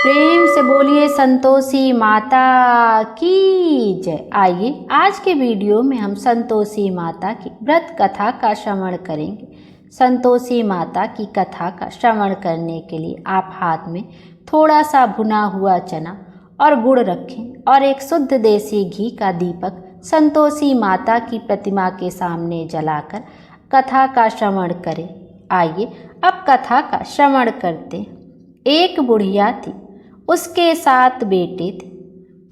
प्रेम से बोलिए संतोषी माता की जय। आइए आज के वीडियो में हम संतोषी माता की व्रत कथा का श्रवण करेंगे। संतोषी माता की कथा का श्रवण करने के लिए आप हाथ में थोड़ा सा भुना हुआ चना और गुड़ रखें और एक शुद्ध देसी घी का दीपक संतोषी माता की प्रतिमा के सामने जलाकर कथा का श्रवण करें। आइए अब कथा का श्रवण करते हैं। एक बुढ़िया थी, उसके 7 बेटे थे,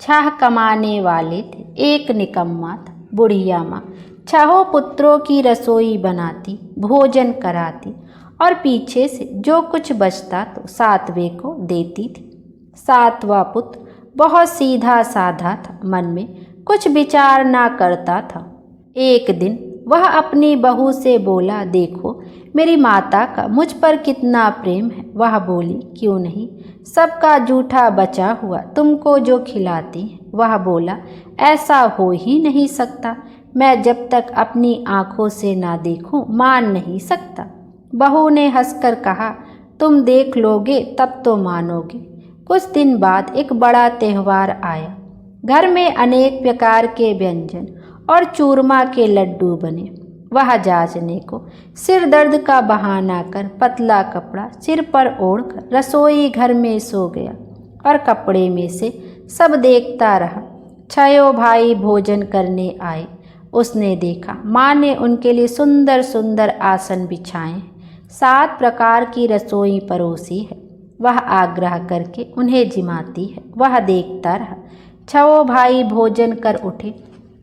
6 कमाने वाले थे, एक निकम्मा था। बुढ़िया माँ 6 पुत्रों की रसोई बनाती, भोजन कराती और पीछे से जो कुछ बचता तो 7वें को देती थी। 7वां पुत्र बहुत सीधा साधा था, मन में कुछ विचार ना करता था। एक दिन वह अपनी बहू से बोला, देखो मेरी माता का मुझ पर कितना प्रेम है। वह बोली, क्यों नहीं, सबका जूठा बचा हुआ तुमको जो खिलाती है। वह बोला, ऐसा हो ही नहीं सकता, मैं जब तक अपनी आंखों से ना देखूं मान नहीं सकता। बहू ने हंसकर कहा, तुम देख लोगे तब तो मानोगे। कुछ दिन बाद एक बड़ा त्यौहार आया। घर में अनेक प्रकार के व्यंजन और चूरमा के लड्डू बने। वह जांचने को सिर दर्द का बहाना कर पतला कपड़ा सिर पर ओढ़कर रसोई घर में सो गया और कपड़े में से सब देखता रहा। 6 भाई भोजन करने आए। उसने देखा माँ ने उनके लिए सुंदर सुंदर आसन बिछाए, 7 प्रकार की रसोई परोसी है। वह आग्रह करके उन्हें जिमाती है। वह देखता रहा। 6 भाई भोजन कर उठे।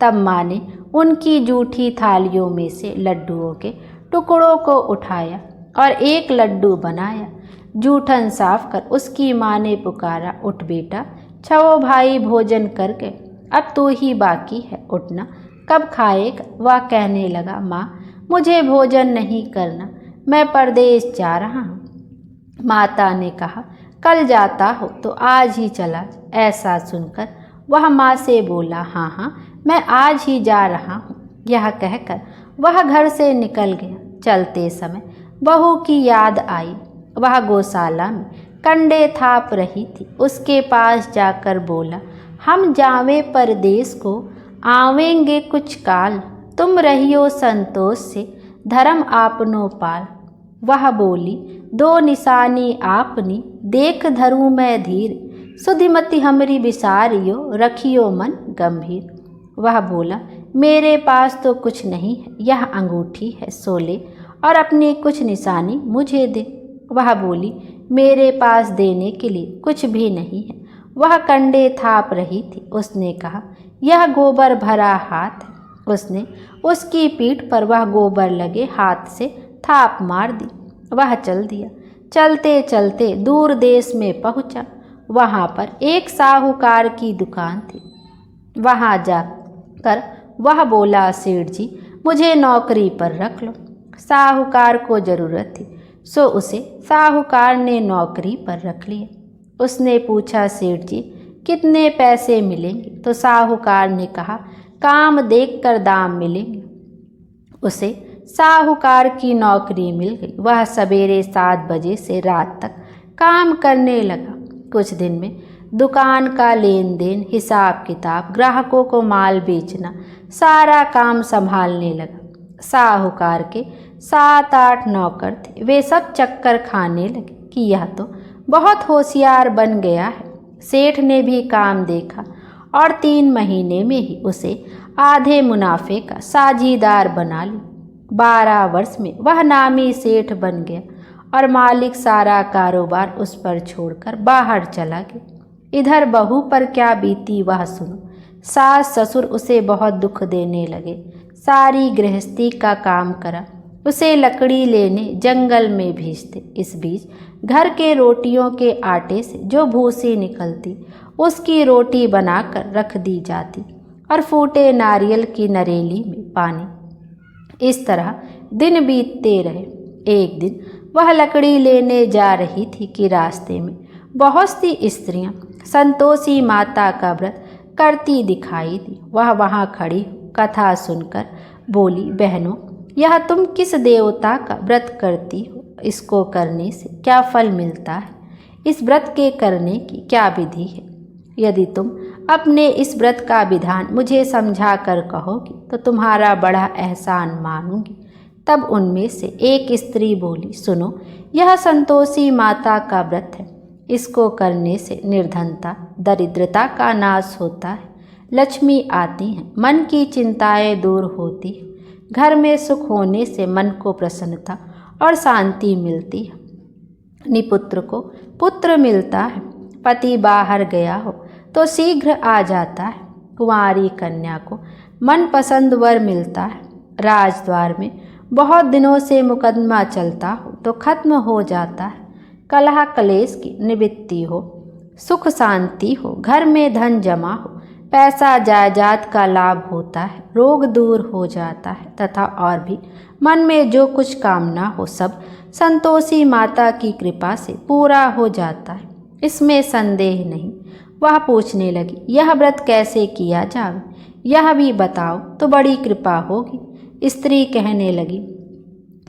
तब माँ ने उनकी जूठी थालियों में से लड्डुओं के टुकड़ों को उठाया और एक लड्डू बनाया। जूठन साफ कर उसकी माँ ने पुकारा, उठ बेटा, 6 भाई भोजन कर गए, अब तू ही बाकी है, उठना, कब खाएगा। वह कहने लगा, माँ मुझे भोजन नहीं करना, मैं परदेश जा रहा हूँ। माता ने कहा, कल जाता हो तो आज ही चला। ऐसा सुनकर वह माँ से बोला, हाँ हाँ मैं आज ही जा रहा हूँ। यह कहकर वह घर से निकल गया। चलते समय बहू की याद आई। वह गौशाला में कंडे थाप रही थी। उसके पास जाकर बोला, हम जावे परदेश को, आवेंगे कुछ काल, तुम रहियो संतोष से, धर्म आपनो पाल। वह बोली, 2 निशानी आपनी, देख धरूं मैं धीर, सुधिमति हमरी विसारियो, रखियो मन गंभीर। वह बोला, मेरे पास तो कुछ नहीं है, यह अंगूठी है, सोले और अपनी कुछ निशानी मुझे दे। वह बोली, मेरे पास देने के लिए कुछ भी नहीं है। वह कंडे थाप रही थी। उसने कहा, यह गोबर भरा हाथ है। उसने उसकी पीठ पर वह गोबर लगे हाथ से थाप मार दी। वह चल दिया। चलते चलते दूर देश में पहुंचा। वहाँ पर एक साहूकार की दुकान थी। वहाँ जाकर वह बोला, सेठ जी मुझे नौकरी पर रख लो। साहूकार को ज़रूरत थी, सो उसे साहूकार ने नौकरी पर रख लिया। उसने पूछा, सेठ जी कितने पैसे मिलेंगे? तो साहूकार ने कहा, काम देखकर दाम मिलेंगे। उसे साहूकार की नौकरी मिल गई। वह सवेरे 7 बजे से रात तक काम करने लगा। कुछ दिन में दुकान का लेन देन, हिसाब किताब, ग्राहकों को माल बेचना, सारा काम संभालने लगा। साहूकार के 7-8 नौकर थे। वे सब चक्कर खाने लगे कि यह तो बहुत होशियार बन गया है। सेठ ने भी काम देखा और 3 महीने में ही उसे आधे मुनाफे का साझीदार बना लिया। 12 वर्ष में वह नामी सेठ बन गया और मालिक सारा कारोबार उस पर छोड़कर बाहर चला गया। इधर बहू पर क्या बीती वह सुनो। सास ससुर उसे बहुत दुख देने लगे। सारी गृहस्थी का काम करा, उसे लकड़ी लेने जंगल में भेजते। इस बीच घर के रोटियों के आटे से जो भूसी निकलती, उसकी रोटी बनाकर रख दी जाती और फूटे नारियल की नरेली में पानी। इस तरह दिन बीतते रहे। एक दिन वह लकड़ी लेने जा रही थी कि रास्ते में बहुत सी स्त्रियां संतोषी माता का व्रत करती दिखाई दी। वह वहां खड़ी कथा सुनकर बोली, बहनों यह तुम किस देवता का व्रत करती हो? इसको करने से क्या फल मिलता है? इस व्रत के करने की क्या विधि है? यदि तुम अपने इस व्रत का विधान मुझे समझा कर कहोगी तो तुम्हारा बड़ा एहसान मानूंगी। तब उनमें से एक स्त्री बोली, सुनो, यह संतोषी माता का व्रत है। इसको करने से निर्धनता, दरिद्रता का नाश होता है, लक्ष्मी आती है, मन की चिंताएं दूर होती है, घर में सुख होने से मन को प्रसन्नता और शांति मिलती है, निपुत्र को पुत्र मिलता है, पति बाहर गया हो तो शीघ्र आ जाता है, कुंवारी कन्या को मनपसंद वर मिलता है, राजद्वार में बहुत दिनों से मुकदमा चलता हो तो खत्म हो जाता है, कलह कलेश की निवृत्ति हो, सुख शांति हो, घर में धन जमा हो, पैसा जायदाद का लाभ होता है, रोग दूर हो जाता है तथा और भी मन में जो कुछ कामना हो सब संतोषी माता की कृपा से पूरा हो जाता है, इसमें संदेह नहीं। वह पूछने लगी, यह व्रत कैसे किया जाए, यह भी बताओ तो बड़ी कृपा होगी। स्त्री कहने लगी,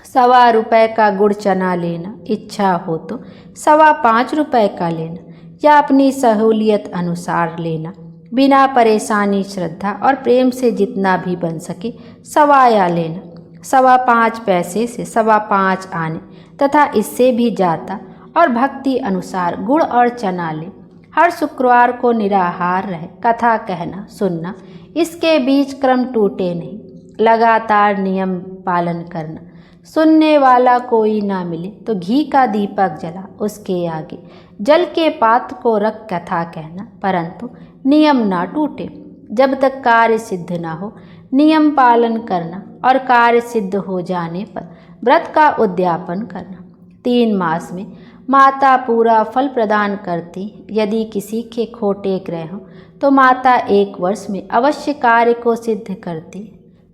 1.25 रुपये का गुड़ चना लेना, इच्छा हो तो 5.25 रुपये का लेना या अपनी सहूलियत अनुसार लेना, बिना परेशानी श्रद्धा और प्रेम से जितना भी बन सके सवाया लेना। 5.25 पैसे से 5.25 आने तथा इससे भी जाता और भक्ति अनुसार गुड़ और चना ले। हर शुक्रवार को निराहार रहे, कथा कहना सुनना, इसके बीच क्रम टूटे नहीं, लगातार नियम पालन करना। सुनने वाला कोई ना मिले तो घी का दीपक जला उसके आगे जल के पात्र को रख कथा कहना, परंतु नियम ना टूटे। जब तक कार्य सिद्ध ना हो नियम पालन करना और कार्य सिद्ध हो जाने पर व्रत का उद्यापन करना। 3 मास में माता पूरा फल प्रदान करती। यदि किसी के खोटे ग्रह हों तो माता 1 वर्ष में अवश्य कार्य को सिद्ध करती।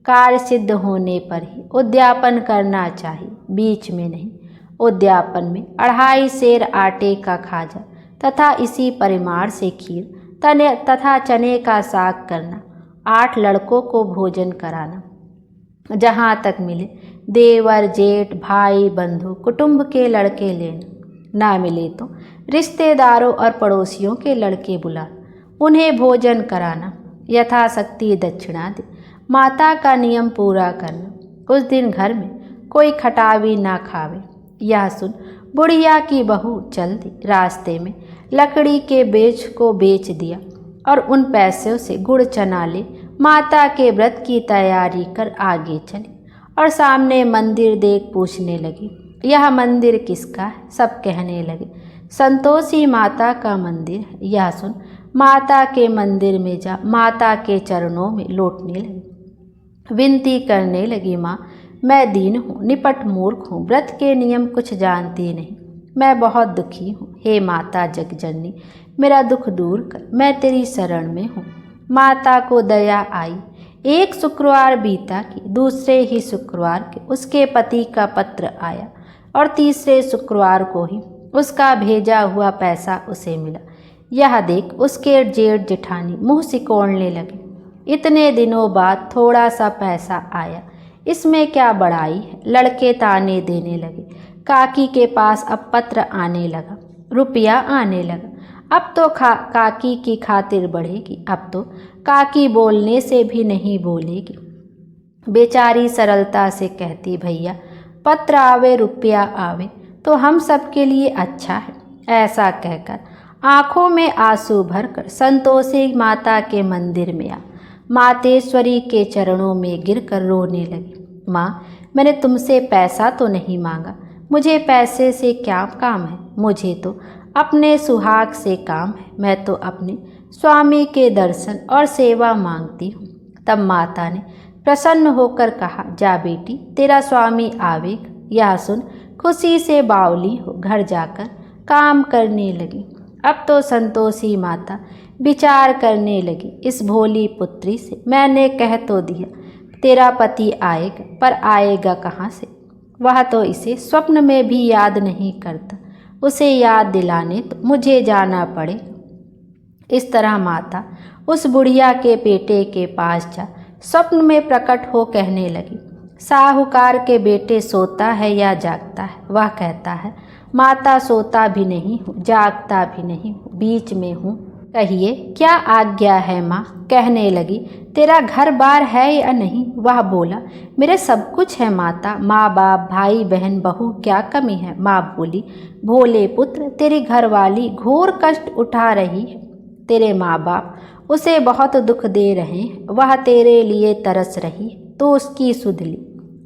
कार्य सिद्ध होने पर ही उद्यापन करना चाहिए, बीच में नहीं। उद्यापन में 2.5 सेर आटे का खाजा तथा इसी परिमाण से खीर तथा चने का साग करना। 8 लड़कों को भोजन कराना, जहाँ तक मिले देवर जेठ भाई बंधु कुटुंब के लड़के लेना, ना मिले तो रिश्तेदारों और पड़ोसियों के लड़के बुला उन्हें भोजन कराना, यथाशक्ति दक्षिणा दे। माता का नियम पूरा करना। उस दिन घर में कोई खटावी ना खावे। यह सुन बुढ़िया की बहू चल दी। रास्ते में लकड़ी के बेच को बेच दिया और उन पैसों से गुड़ चना ले माता के व्रत की तैयारी कर आगे चली और सामने मंदिर देख पूछने लगी, यह मंदिर किसका है? सब कहने लगे, संतोषी माता का मंदिर है। यह सुन माता के मंदिर में जा माता के चरणों में लौटने लगी, विनती करने लगी, माँ मैं दीन हूँ, निपट मूर्ख हूँ, व्रत के नियम कुछ जानती नहीं, मैं बहुत दुखी हूँ। हे माता जगजननी, मेरा दुख दूर कर, मैं तेरी शरण में हूँ। माता को दया आई। एक शुक्रवार बीता कि दूसरे ही शुक्रवार के उसके पति का पत्र आया और तीसरे शुक्रवार को ही उसका भेजा हुआ पैसा उसे मिला। यह देख उसके जेठ जेठानी मुँह सिकोड़ने लगे। इतने दिनों बाद थोड़ा सा पैसा आया, इसमें क्या बड़ाई है? लड़के ताने देने लगे। काकी के पास अब पत्र आने लगा, रुपया आने लगा। अब तो काकी की खातिर बढ़ेगी। अब तो काकी बोलने से भी नहीं बोलेगी। बेचारी सरलता से कहती, भैया पत्र आवे रुपया आवे तो हम सबके लिए अच्छा है। ऐसा कहकर आँखों में आंसू भरकर संतोषी माता के मंदिर में आ मातेश्वरी के चरणों में गिरकर रोने लगी। माँ, मैंने तुमसे पैसा तो नहीं मांगा, मुझे पैसे से क्या काम है? मुझे तो अपने सुहाग से काम है। मैं तो अपने स्वामी के दर्शन और सेवा मांगती हूँ। तब माता ने प्रसन्न होकर कहा, जा बेटी, तेरा स्वामी आवेगा। यह सुन खुशी से बावली हो घर जाकर काम करने लगी। अब तो संतोषी माता विचार करने लगी, इस भोली पुत्री से मैंने कह तो दिया तेरा पति आएगा, पर आएगा कहाँ से? वह तो इसे स्वप्न में भी याद नहीं करता, उसे याद दिलाने तो मुझे जाना पड़ेगा। इस तरह माता उस बुढ़िया के बेटे के पास जा स्वप्न में प्रकट हो कहने लगी, साहूकार के बेटे सोता है या जागता है? वह कहता है, माता सोता भी नहीं हूँ, जागता भी नहीं हूँ, बीच में हूँ। कहिए क्या आज्ञा है माँ। कहने लगी, तेरा घर बार है या नहीं। वह बोला, मेरे सब कुछ है माता, माँ बाप भाई बहन बहू, क्या कमी है। माँ बोली, भोले पुत्र, तेरी घरवाली घोर कष्ट उठा रही है। तेरे माँ बाप उसे बहुत दुख दे रहे हैं, वह तेरे लिए तरस रही है, तो उसकी सुध ली।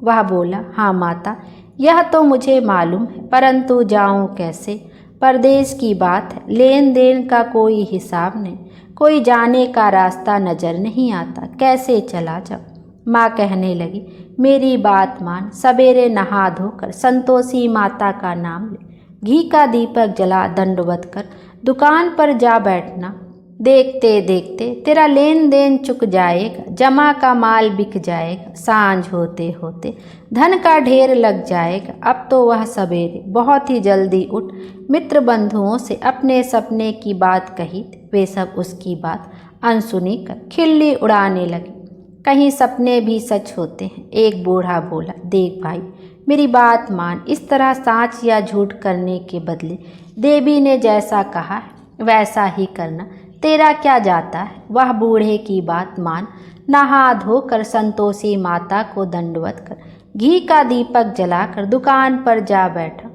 वह बोला, हाँ माता, यह तो मुझे मालूम है, परंतु जाऊं कैसे। परदेश की बात है, लेन देन का कोई हिसाब नहीं, कोई जाने का रास्ता नजर नहीं आता, कैसे चला जाऊं। माँ कहने लगी, मेरी बात मान, सवेरे नहा धोकर संतोषी माता का नाम ले, घी का दीपक जला दंडवत कर दुकान पर जा बैठना। देखते देखते तेरा लेन देन चुक जाएगा, जमा का माल बिक जाएगा, सांझ होते होते धन का ढेर लग जाएगा। अब तो वह सवेरे बहुत ही जल्दी उठ मित्र बंधुओं से अपने सपने की बात कही। वे सब उसकी बात अनसुनी कर खिल्ली उड़ाने लगे। कहीं सपने भी सच होते हैं। एक बूढ़ा बोला, देख भाई, मेरी बात मान, इस तरह सांच या झूठ करने के बदले देवी ने जैसा कहा है वैसा ही करना, तेरा क्या जाता है। वह बूढ़े की बात मान नहा धोकर संतोषी माता को दंडवत कर घी का दीपक जलाकर दुकान पर जा बैठा।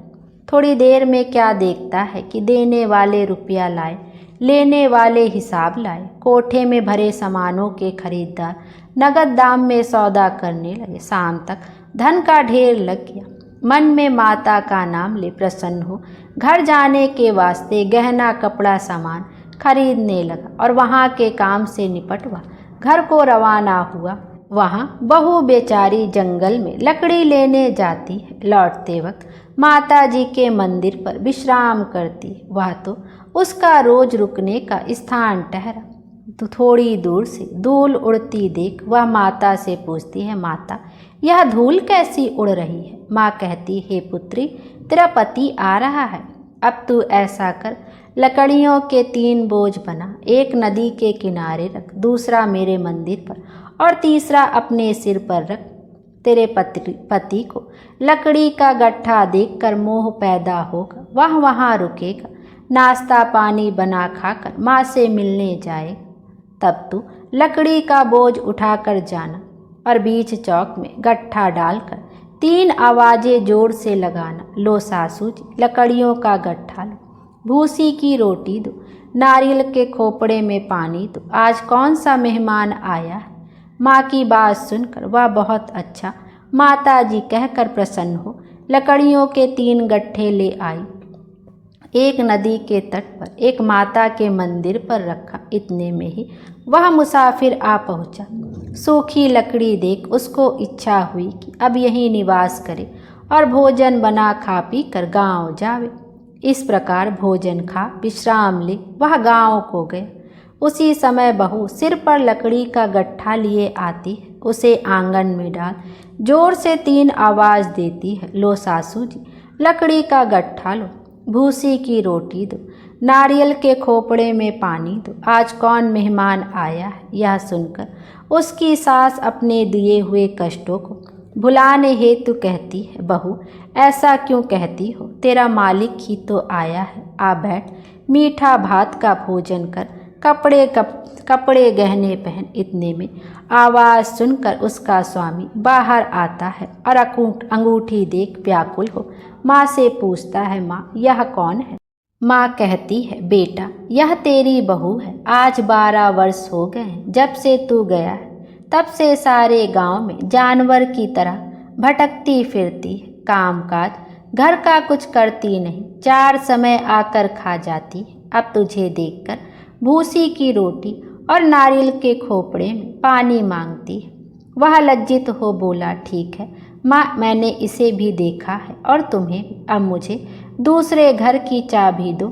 थोड़ी देर में क्या देखता है कि देने वाले रुपया लाए, लेने वाले हिसाब लाए। कोठे में भरे सामानों के खरीदार नगद दाम में सौदा करने लगे। शाम तक धन का ढेर लग गया। मन में माता का नाम ले प्रसन्न हो घर जाने के वास्ते गहना कपड़ा सामान खरीदने लगा और वहाँ के काम से निपट वह घर को रवाना हुआ। वहाँ बहू बेचारी जंगल में लकड़ी लेने जाती है। लौटते वक्त माता जी के मंदिर पर विश्राम करती है। वह तो उसका रोज रुकने का स्थान ठहरा। तो थोड़ी दूर से धूल उड़ती देख वह माता से पूछती है, माता यह धूल कैसी उड़ रही है। माँ कहती, हे पुत्री, तेरा पति आ रहा है। अब तू ऐसा कर, लकड़ियों के 3 बोझ बना, एक नदी के किनारे रख, दूसरा मेरे मंदिर पर और तीसरा अपने सिर पर रख। तेरे पति को लकड़ी का गट्ठा देखकर मोह पैदा होगा, वह वहाँ रुकेगा, नाश्ता पानी बना खाकर माँ से मिलने जाएगा। तब तू लकड़ी का बोझ उठाकर जाना और बीच चौक में गट्ठा डालकर 3 आवाजें जोर से लगाना, लो सासू जी, लकड़ियों का गट्ठा लो, भूसी की रोटी दो, नारियल के खोपड़े में पानी दो, आज कौन सा मेहमान आया है। माँ की बात सुनकर वह बहुत अच्छा माता जी कहकर प्रसन्न हो लकड़ियों के 3 गट्ठे ले आई। एक नदी के तट पर, एक माता के मंदिर पर रखा। इतने में ही वह मुसाफिर आ पहुंचा। सूखी लकड़ी देख उसको इच्छा हुई कि अब यहीं निवास करे और भोजन बना खा पी कर गाँव जावे। इस प्रकार भोजन खा विश्राम ले वह गाँव को गए। उसी समय बहू सिर पर लकड़ी का गट्ठा लिए आती है, उसे आंगन में डाल जोर से 3 आवाज देती है, लो सासू जी, लकड़ी का गट्ठा लो, भूसी की रोटी दो, नारियल के खोपड़े में पानी दो, आज कौन मेहमान आया है। यह सुनकर उसकी सास अपने दिए हुए कष्टों को भुलाने हेतु कहती है, बहू ऐसा क्यों कहती हो, तेरा मालिक ही तो आया है, आ बैठ, मीठा भात का भोजन कर, कपड़े गहने पहन। इतने में आवाज़ सुनकर उसका स्वामी बाहर आता है और अंगूठी देख व्याकुल हो माँ से पूछता है, माँ यह कौन है। माँ कहती है, बेटा यह तेरी बहू है, आज 12 वर्ष हो गए हैं जब से तू गया है, तब से सारे गांव में जानवर की तरह भटकती फिरती है, कामकाज घर का कुछ करती नहीं, 4 समय आकर खा जाती है। अब तुझे देखकर भूसी की रोटी और नारियल के खोपड़े में पानी मांगती है। वह लज्जित हो बोला, ठीक है माँ, मैंने इसे भी देखा है और तुम्हें भी। अब मुझे दूसरे घर की चाबी दो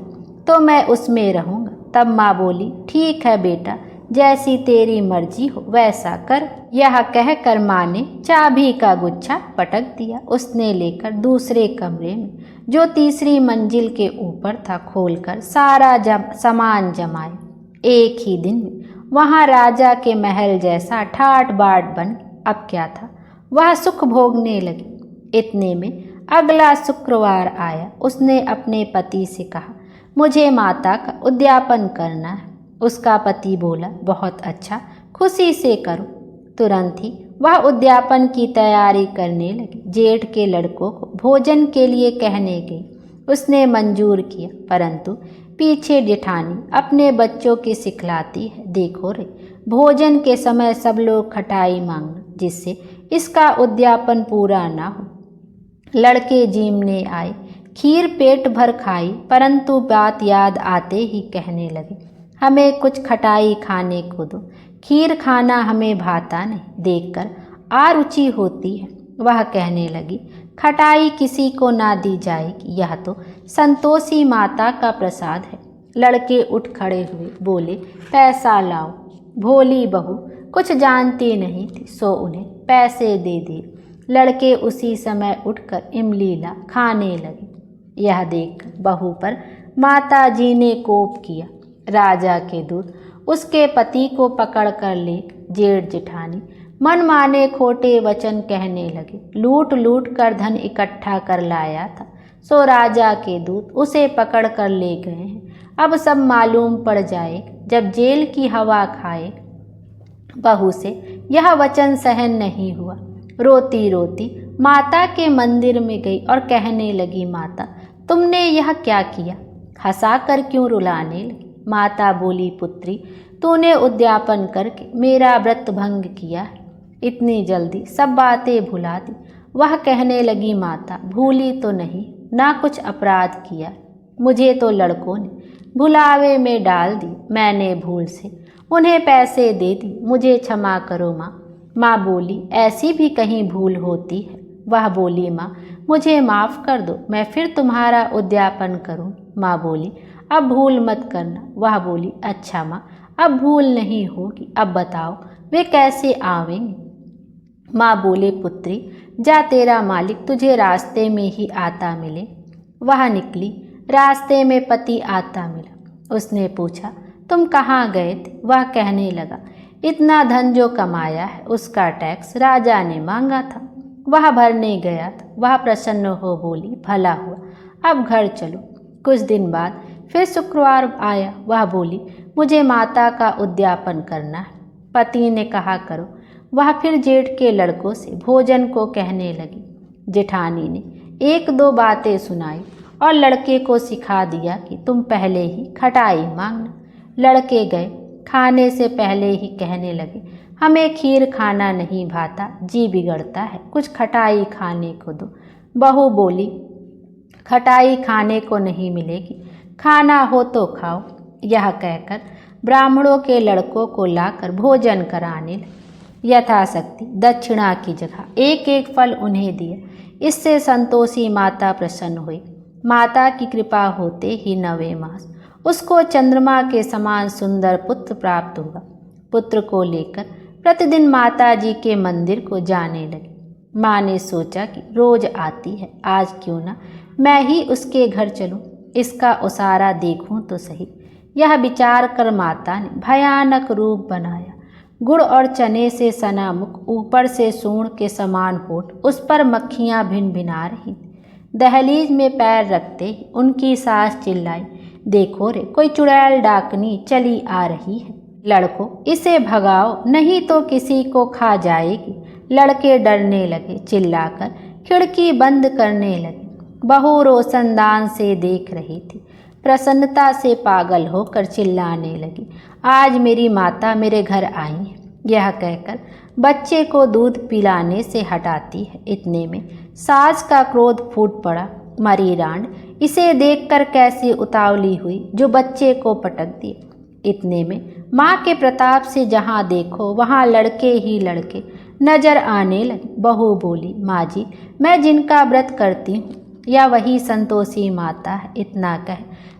तो मैं उसमें रहूँगा। तब माँ बोली, ठीक है बेटा, जैसी तेरी मर्जी हो वैसा कर। यह कहकर माँ ने चाबी का गुच्छा पटक दिया। उसने लेकर दूसरे कमरे में जो तीसरी मंजिल के ऊपर था खोलकर सारा सामान जमाया। एक ही दिन में वहाँ राजा के महल जैसा ठाट बाट बन। अब क्या था, वह सुख भोगने लगी। इतने में अगला शुक्रवार आया। उसने अपने पति से कहा, मुझे माता का उद्यापन करना है। उसका पति बोला, बहुत अच्छा, खुशी से करो। तुरंत ही वह उद्यापन की तैयारी करने लगी। जेठ के लड़कों को भोजन के लिए कहने गई। उसने मंजूर किया, परंतु पीछे जेठानी अपने बच्चों की सिखलाती है, देखो रे, भोजन के समय सब लोग खटाई मांगना, जिससे इसका उद्यापन पूरा ना हो। लड़के जीमने आए, खीर पेट भर खाई, परंतु बात याद आते ही कहने लगे, हमें कुछ खटाई खाने को दो, खीर खाना हमें भाता नहीं, देखकर आरुचि होती है। वह कहने लगी, खटाई किसी को ना दी जाएगी, यह तो संतोषी माता का प्रसाद है। लड़के उठ खड़े हुए, बोले, पैसा लाओ। भोली बहू कुछ जानती नहीं थी, सो उन्हें पैसे दे दिए। लड़के उसी समय उठकर इमली ला खाने लगे। यह देख बहू पर माता जी ने कोप किया। राजा के दूत उसके पति को पकड़ कर ले। जेठ जेठानी मनमाने खोटे वचन कहने लगे। लूट लूट कर धन इकट्ठा कर लाया था, सो राजा के दूत उसे पकड़ कर ले गए हैं। अब सब मालूम पड़ जाए जब जेल की हवा खाए। बहू से यह वचन सहन नहीं हुआ। रोती रोती माता के मंदिर में गई और कहने लगी, माता तुमने यह क्या किया? हंसा कर क्यों रुलाने लगी? माता बोली, पुत्री तूने उद्यापन करके मेरा व्रत भंग किया है, इतनी जल्दी सब बातें भुला दी। वह कहने लगी, माता भूली तो नहीं, ना कुछ अपराध किया, मुझे तो लड़कों ने भुलावे में डाल दी, मैंने भूल से उन्हें पैसे दे दी, मुझे क्षमा करो माँ। माँ बोली, ऐसी भी कहीं भूल होती है? वह बोली, माँ मुझे माफ़ कर दो, मैं फिर तुम्हारा उद्यापन करूँ। माँ बोली, अब भूल मत करना। वह बोली, अच्छा माँ, अब भूल नहीं होगी। अब बताओ वे कैसे आवेंगे? माँ बोले, पुत्री जा, तेरा मालिक तुझे रास्ते में ही आता मिले। वह निकली। रास्ते में पति आता मिला। उसने पूछा, तुम कहाँ गए थे? वह कहने लगा, इतना धन जो कमाया है उसका टैक्स राजा ने मांगा था, वह भरने गया था। वह प्रसन्न हो बोली, भला हुआ, अब घर चलो। कुछ दिन बाद फिर शुक्रवार आया। वह बोली, मुझे माता का उद्यापन करना है। पति ने कहा, करो। वह फिर जेठ के लड़कों से भोजन को कहने लगी। जेठानी ने एक दो बातें सुनाई और लड़के को सिखा दिया कि तुम पहले ही खटाई मांगना। लड़के गए। खाने से पहले ही कहने लगे, हमें खीर खाना नहीं भाता, जी बिगड़ता है, कुछ खटाई खाने को दो। बहू बोली, खटाई खाने को नहीं मिलेगी, खाना हो तो खाओ। यह कहकर ब्राह्मणों के लड़कों को लाकर भोजन कराने लगे। यथाशक्ति दक्षिणा की जगह एक एक फल उन्हें दिया। इससे संतोषी माता प्रसन्न हुई। माता की कृपा होते ही 9वें मास उसको चंद्रमा के समान सुंदर पुत्र प्राप्त हुआ। पुत्र को लेकर प्रतिदिन माता जी के मंदिर को जाने लगी। माँ ने सोचा कि रोज आती है, आज क्यों ना मैं ही उसके घर चलूं, इसका उसारा देखूं तो सही। यह विचार कर माता ने भयानक रूप बनाया। गुड़ और चने से सना मुख, ऊपर से सूंड के समान होठ, उस पर मक्खियाँ भिन भिना रही। दहलीज में पैर रखते ही उनकी सास चिल्लाई, देखो रे, कोई चुड़ैल डाकनी चली आ रही है, लड़को इसे भगाओ, नहीं तो किसी को खा जाएगी। लड़के डरने लगे, चिल्लाकर खिड़की बंद करने लगे। बहू रोशनदान से देख रही थी। प्रसन्नता से पागल होकर चिल्लाने लगी, आज मेरी माता मेरे घर आई है। यह कहकर बच्चे को दूध पिलाने से हटाती है। इतने में सास का क्रोध फूट पड़ा। मरी रांड इसे देखकर कैसी उतावली हुई जो बच्चे को पटक दिए। इतने में माँ के प्रताप से जहाँ देखो वहाँ लड़के ही लड़के नजर आने लगे। बहू बोली, माँ जी, मैं जिनका व्रत करती हूँ या वही संतोषी माता है। इतना कह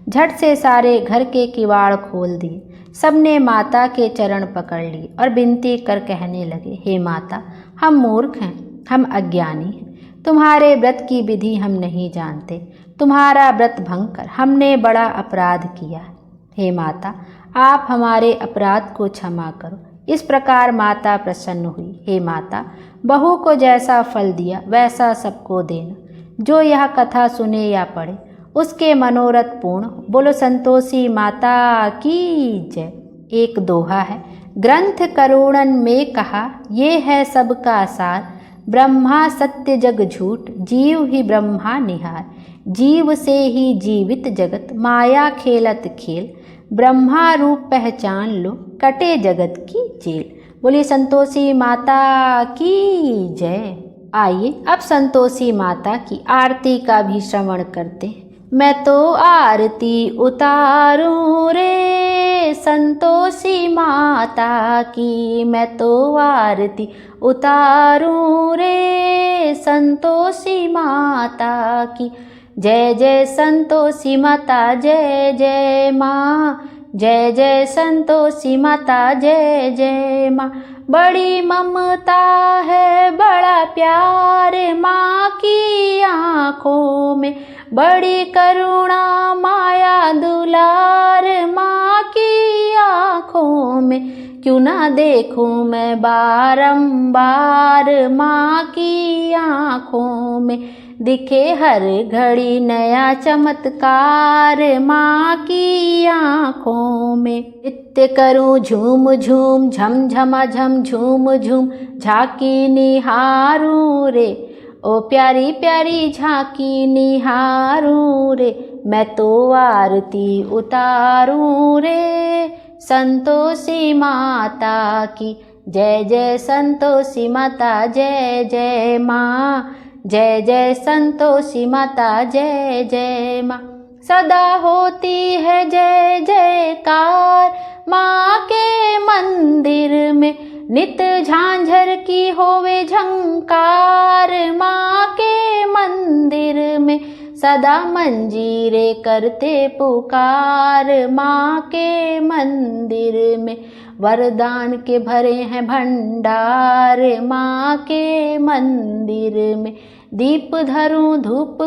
झट से सारे घर के किवाड़ खोल दिए। सबने माता के चरण पकड़ लिए और विनती कर कहने लगे, हे माता, हम मूर्ख हैं, हम अज्ञानी हैं, तुम्हारे व्रत की विधि हम नहीं जानते, तुम्हारा व्रत भंग कर हमने बड़ा अपराध किया है। हे माता, आप हमारे अपराध को क्षमा करो। इस प्रकार माता प्रसन्न हुई। हे माता, बहू को जैसा फल दिया वैसा सबको देना। जो यह कथा सुने या पढ़े उसके मनोरथ पूर्ण हो। बोलो संतोषी माता की जय। एक दोहा है, ग्रंथ करुणन में कहा ये है सबका सार, ब्रह्मा सत्य जग झूठ, जीव ही ब्रह्मा निहार। जीव से ही जीवित जगत, माया खेलत खेल, ब्रह्मा रूप पहचान लो, कटे जगत की जेल। बोलिए संतोषी माता की जय। आइए अब संतोषी माता की आरती का भी श्रवण करते हैं। मैं तो आरती उतारूं रे संतोषी माता की, मैं तो आरती उतारूं रे संतोषी माता की। जय जय संतोषी माता जय जय माँ, जय जय संतोषी माता जय जय माँ। बड़ी ममता है बड़ा प्यार माँ की आँखों में, बड़ी करुणा माया दुलार माँ की आँखों में। क्यों ना देखूं मैं बारंबार माँ की आँखों में, दिखे हर घड़ी नया चमत्कार माँ की आँखों में। नित्य करूं झूम झूम झम झमा झम झूम झूम, झांकी निहारूं रे ओ प्यारी प्यारी झांकी निहारूं रे। मैं तो आरती उतारूं रे संतोषी माता की। जय जय संतोषी माता जय जय माँ, जय जय संतोषी माता जय जय माँ। सदा होती है जय जयकार माँ के मंदिर में, नित झांझर की होवे झंकार माँ के मंदिर में। सदा मंजीरे करते पुकार माँ के मंदिर में, वरदान के भरे हैं भंडार माँ के मंदिर में। दीप धरूं धूप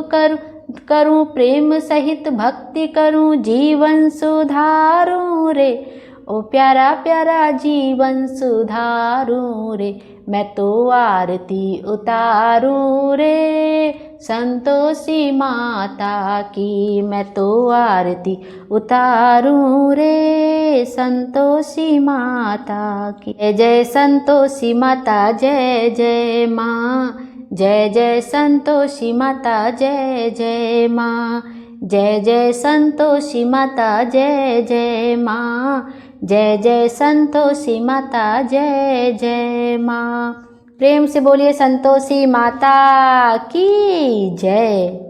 करूं प्रेम सहित भक्ति करूं, जीवन सुधारूं रे ओ प्यारा प्यारा जीवन सुधारूं रे। मैं तो आरती उतारूं रे संतोषी माता की, मैं तो आरती उतारूं रे संतोषी माता की। जय जय संतोषी माता जय जय माँ, जय जय संतोषी माता जय जय माँ, जय जय संतोषी माता जय जय माँ, जय जय संतोषी माता जय जय माँ। प्रेम से बोलिए संतोषी माता की जय।